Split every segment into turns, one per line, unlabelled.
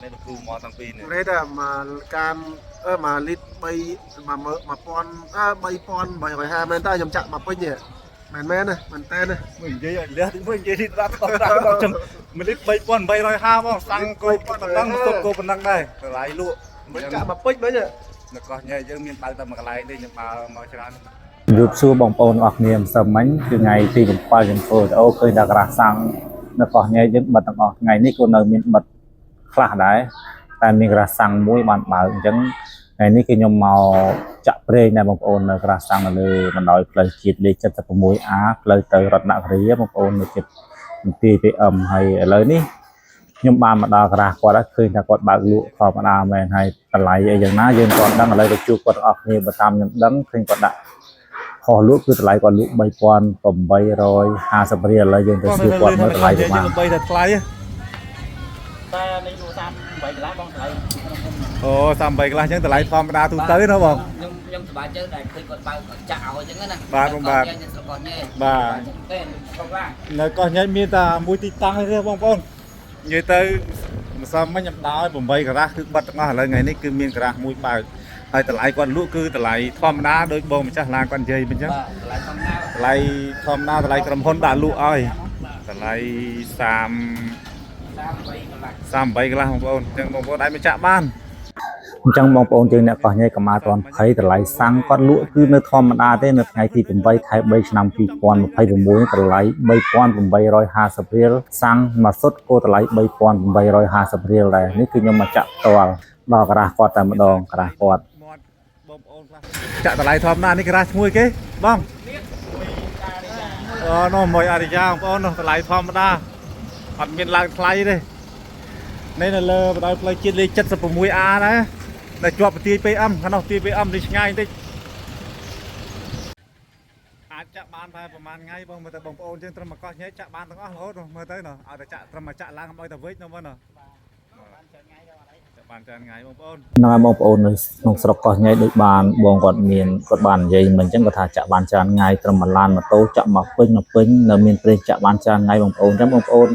đây là cù mò thằng pin này
នេះតែមកការមកលីត្រ3មក1000 350មែនតើខ្ញុំចាក់មកពេញទេមែនទេមែនតើ
mình chơi ở lứa thì mình chơi thì ra không ra đâu chừng mình đi bay con bay rồi ha không sang cô phần năng sốt cô phần năng đây lại lụa
មិនចាក់មកពេញវិញ
nó có nhảy chứ miền Bắc tầm một cái này đi nhưng mà cho anh
រូបសួរបងប្អូនអរគ្នាសមិញគឺថ្ងៃទី7យើងធ្វើអូឃើញដល់ក្រាស់សាំងនៅកោះញ៉ៃយើងបិទទាំងអស់ថ្ងៃនេះក៏នៅមានបិទខ្លះដែរតែមានក្រាស់សាំងមួយបានបើកអញ្ចឹងថ្ងៃនេះគឺខ្ញុំមកចាក់ប្រេងដែរបងប្អូននៅក្រាស់សាំងនៅលើបណ្ដោយផ្លូវជាតិលេខ 76A ផ្លូវទៅរតនគិរីបងប្អូននៅជិតមន្ទីរ PM ហើយឥឡូវនេះខ្ញុំបានមកដល់ក្រាស់គាត់ឃើញថាគាត់បើកលក់ធម្មតាមែនហើយតម្លៃអីយ៉ាងណាយើងគាត់ដឹងឥឡូវទៅជួបគាត់ទាំងអស់គ្នាបើតាមខ្ញុំដឹងឃើញគាត់ដាក់ខុសលក់គឺតម្លៃគាត់លក់3850រៀលឥឡូវយើងទៅសួរគាត់មើលតម្លៃប្រហែល
bay thật play
តែនេះលក់38កន្លះបងតម្លៃ
អូ38កន្លះអញ្ចឹងតម្លៃធម្មតាទូទៅណាបង
ខ្ញុំសប្បាយចិត្តដែលឃើញគាត់បើកចាក់ឲ្យអញ្ចឹងណា
បាទបងបាទ
ខ្ញុំស្រកញ៉េ
បាទ
ទេបងឡា
នៅកោះញ៉ៃមានតែមួយទីតាំងទេបងប្អូននិយាយទៅម្សិលមិញខ្ញុំដល់8ការ៉ាស់គឺបិទទាំងអស់ឥឡូវថ្ងៃនេះគឺមានការ៉ាស់មួយបើកហើយតម្លៃគាត់លក់គឺតម្លៃធម្មតាដោយបងម្ចាស់ឡានគាត់និយាយមិនអញ្ចឹង
បាទតម្លៃធម្មតា
តម្លៃធម្មតាតម្លៃក្រុមហ៊ុនដាក់លក់ឲ្យតម្លៃ38កន្លះបងប្អូនអញ្ចឹងបងប្អូនអាចមកចាក់បាន
អញ្ចឹងបងប្អូនយើងអ្នកកោះញ៉ៃក៏មកទាន់ភ័យតម្លៃសាំងគាត់លក់គឺនៅធម្មតាទេនៅថ្ងៃទី8ខែ3ឆ្នាំ2026តម្លៃ3850រៀលសាំងមួយសុទ្ធក៏តម្លៃ3850រៀលដែរនេះគឺខ្ញុំមកចាក់ផ្ទាល់ដល់ក្រាស់គាត់តែម្ដងក្រាស់គាត់
បងប្អូនខ្លះចាក់តម្លៃធម្មតានេះក្រាស់ឈ្មោះគេបងអូនោះមួយអរិយាបងប្អូននោះតម្លៃធម្មតាអត់មានឡើងថ្លៃទេនេះនៅលើបណ្ដោយផ្លូវជាតិលេខ 76A ណានៅជាប់ប្រទាយ PM ខាងនោះទាយ PM នេះឆ្ងាយបន្តិចអាចចាក់បានតែប្រហែលថ្ងៃបងមើលទៅបងប្អូនយើងត្រឹមមកកោះញ៉ៃចាក់បានទាំងអស់រហូតមើលទៅណោះឲ្យតែចាក់ត្រឹមមកចាក់ឡើងឲ្យតែវិញនោះមើលណោះចាក់បានច្រើនថ្ងៃបងប្អូន
ហ្នឹងហើយបងប្អូននៅក្នុងស្រុកកោះញ៉ៃដូចបានបងគាត់បាននិយាយមិនអញ្ចឹងគាត់ថាចាក់បានច្រើនថ្ងៃត្រឹមមួយឡានម៉ូតូចាក់មកពេញនៅមានប្រេងចាក់បានច្រើនថ្ងៃបងប្អូនអញ្ចឹងបងប្អូន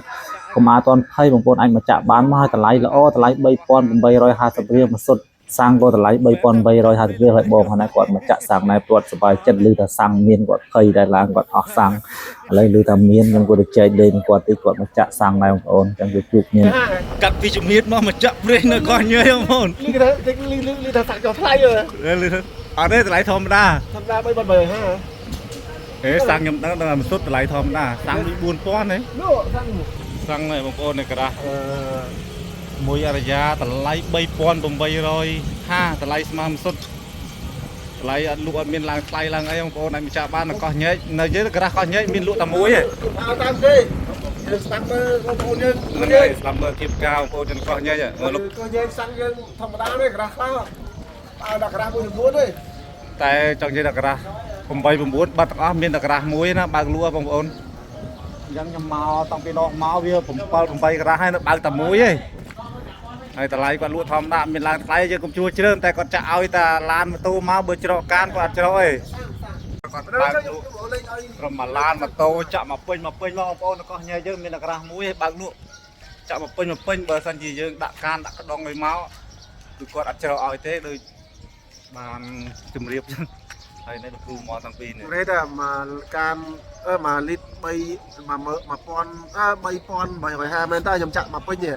កុំអាតន់ភ័យបងប្អូនអាចមកចាក់បានមកឲ្យតម្លៃល្អតម្លៃ3850រៀលមួយសុទ្ធសាំងក៏តម្លៃ3850រៀលហើយបងហ្នឹងគាត់មកចាក់សាំងណែគាត់សប្បាយចិត្តឮថាសាំងមានគាត់ភ័យដែរឡើងគាត់អស់សាំងឥឡូវឮថាមានខ្ញុំគាត់ទៅចែកលេងគាត់តិចគាត់មកចាក់សាំងដែរបងប្អូនអញ្ចឹងគឺជួបគ្នា
កាត់ពីជំនាញមកចាក់ប្រេងនៅកោះញ៉ៃបងប្អូន
លីថាសាក់ចោលថ្លៃទេ
អត់ទេតម្លៃធម្មតា
ធម្មតា350
ហេសាំងខ្ញុំដឹងតែមិនសុទ្ធតម្លៃធម្មតាសាំងពី4000ទេ
នោះសាំង
សាំងនេះបងប្អូននេះក្រាស់មួយអរិយាតម្លៃ3850តម្លៃស្មើមិនសុទ្ធតម្លៃអត់លក់អត់មានឡើងថ្លៃឡើងអីបងប្អូនអាចមកចាក់បាននៅកោះញែកនៅយើងក្រាស់កោះញែកមានលក់តែមួយទេ
ឲ្យតាមគេយើងស្ដាប់មើលបងប្អូនយើង
ហ្នឹងហើយស្ដាប់មើលធៀបការបងប្អូនចំកោះញែកមើលលុប
ក៏យើងសាំងយើងធម្មតាទេក្រាស់ខ្លះឲ្យដល់ក្រាស់មួយចំនួនទេ
តែចង់និយាយដល់ក្រាស់8 9បាត់ទាំងអស់មានតែក្រាស់មួយណាបើកលក់បងប្អូនអញ្ចឹងខ្ញុំមកតាំងពីនោះមកវា7 8ក្រាស់ហើយនៅបើកតែមួយទេ ហើយតម្លៃគាត់លក់ធម្មតាមានឡើងថ្លៃយើងកុំជួជ្រើមតែគាត់ចាក់ឲ្យតាឡានម៉ូតូមកបើច្រកកានគាត់អត់ច្រកទេគាត់បើកលក់ក្រុមមួយឡានម៉ូតូចាក់មកពេញបងប្អូននៅកោះញ៉ៃយើងមានតែក្រាស់មួយហើយបើកលក់ចាក់មកពេញបើសិនជាយើងដាក់កានដាក់ក្ដុងឲ្យមកគឺគាត់អត់ច្រកឲ្យទេដូចបានជម្រាបចឹងហើយនេះគ្រូមកតាំងពីនេះ
នេះតែមកការមកលីត្រ3 1000 350មែនតើខ្ញុំចាក់មកពេញទេ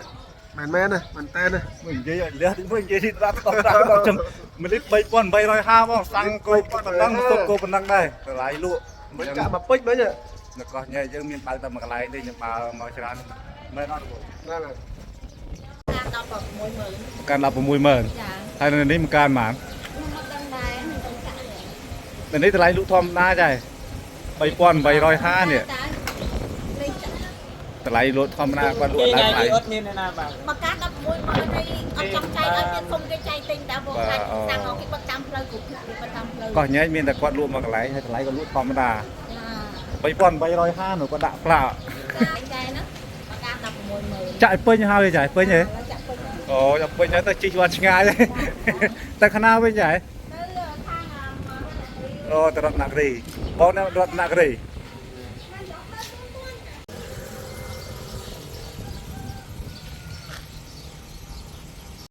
មែនទេមែនតើ
mình chơi ở lứa thì mình chơi thì ra không ra đâu chừng mình đi 3850បងសាំងគោប៉ុណ្ណឹងទុកគោប៉ុណ្ណឹងដែរតម្លៃលក់
មិនចាក់មកពេញវិញ
នៅកោះញ៉ៃយើងមានបើកតែមួយកន្លែងទេខ្ញុំបើមកច្រើនមែនអត់បង
ហ្នឹងហើយ
កាន់160000ហើយនៅនេះមិនកាន់ប៉ុន្មាននៅនេះតម្លៃលក់ធម្មតាចា3850នេះតម្លៃលក់ធម្មតាគាត់លក់ឡើងថ្លៃ
អត់មានណាបាទ
បកា16ម៉ឺននេះអត់ចង់ចែកឲ្យមានគុំគេចែកទិញតែបងខ្លាចសាំងគេបិទតាមផ្លូវគ្រប់ផ្លូវបិទតាមផ្លូវ
កោះញ៉ៃមានតែគាត់លក់មួយកន្លែងហើយតម្លៃគាត់លក់ធម្មតា
ចា
3850នោះគាត់ដាក់ផ្លាក
ចែកណាបកា16ម៉ឺន
ចាក់ឲ្យពេញហើយចាឲ្យពេញហ៎
ចាក់ពេញ
អូចាក់ពេញហើយទៅជីកបានឆ្ងាយតែខ្នាវិញចា
ទៅខាង
អូទៅរតនគិរីបងនៅរតនគិរី